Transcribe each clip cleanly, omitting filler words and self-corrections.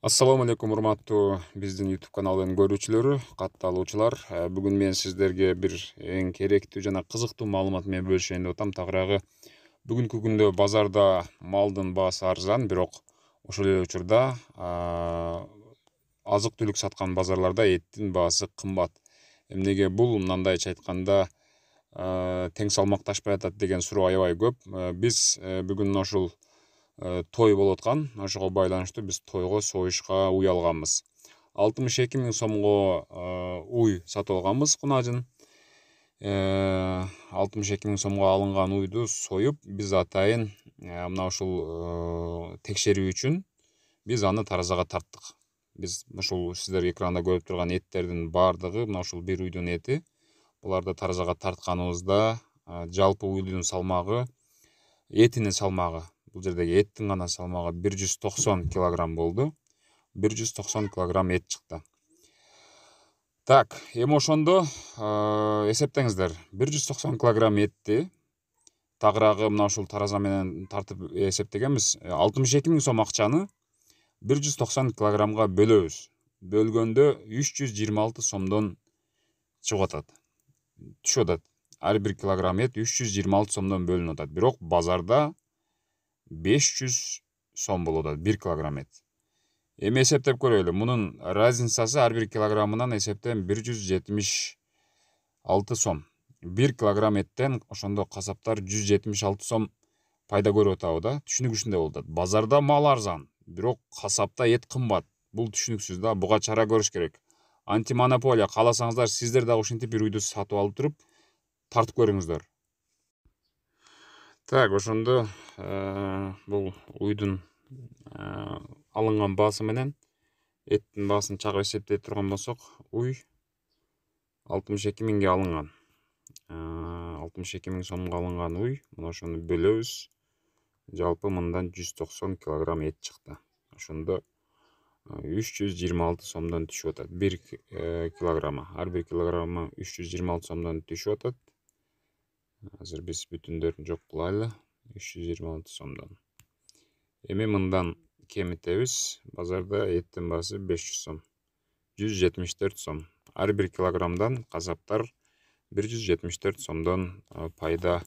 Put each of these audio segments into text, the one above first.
Ассаламу алейкум, урматтуу биздин YouTube каналынын көрүүчүлөрү, катталуучулар. Бүгүн мен сиздерге бир эң керектүү жана кызыктуу маалымат менен бөлүшөйүн деп атам. Тагыраагы бүгүнкү күндө базарда малдын баасы арзан, бирок ошол эле учурда азык түлүк саткан базарларда эттин баасы кымбат. Эмнеге бул? Мындайча айтканда, тең салмакташпай атат деген суроо аябай көп. Биз бүгүн ошол той болуп аткан, ошого байланыштуу биз тойго союшка уй алганбыз. 62 000 сомго уй сатып алганбыз кунажын. 62 000 сомго алынган уйду союп, биз атайын мына ушул текшерүү үчүн биз аны таразага тарттык. Биз ушул сиздер экранда көрүп турган эттердин баардыгы мына ушул бир уйдун эти. Буларды таразага тартканыбызда жалпы уйдун салмагы, этинин салмагы, бул жердеги эттин гана салмагы 190 килограмм болду. 190 килограмм эт чыкты. Так, эми ошондо эсептеңиздер, 190 килограмм этти тагыраагы мына ушул тараза менен тартып эсептегенбиз. 62 000 сом акчаны 190 килограммга бөлөбүз. Бөлгөндө 326 сомдон чыгып атат. Түшүп атат. Ар бир килограмм эт 326 сомдон бөлүнүп атат. Бирок базарда 500 сом болуп атат 1 килограмм эт. Эми эсептеп көрөлү. Мунун разницасы ар бир килограммынан эсептен 176 сом. 1 килограмм эттен ошондо касаптар 176 сом пайда көрүп атабы да. Түшүнүк болуп атат. Базарда мал арзан, бирок касапта эт кымбат. Бул түшүнүксүз да. Буга чара көрүш керек. Антимонополия, кааласаңыздар сиздер дагы ушинтип бир уйду сатып алып туруп тартып көрүңүздөр. Так, ошондо бул уйдун алынган баасы менен эттин баасын чагып эсептей турган болсок, уй 62 000ге алынган. 62 000 сомго алынган уй, мына ошону бөлөбүз. Жалпы мындан 190 килограмм эт чыкты. Ошондо 326 сомдон түшүп атат 1 килограмма. Ар бир килограмма 326 сомдон түшүп атат. Азыр биз бүтүндөрүн жок кылайлы. 326 сомдон. Эми мындан кемитебиз. Базарда эттин баасы 500 сом. 174 сом. Ар бир килограммдан касаптар 174 сомдон пайда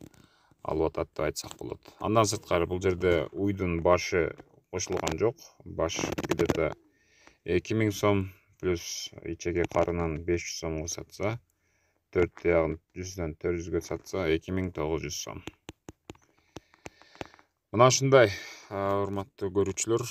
алып атат деп айтсак болот. Андан сырткары бул жерде уйдун башы кошулган жок. Баш где-то 2000 сом плюс ичеги карынын 500 сомго сатса, 4 тиягын 100дөн 400гө сатса 2900 сом. Мына ушундай, урматтуу көрүүчүлөр,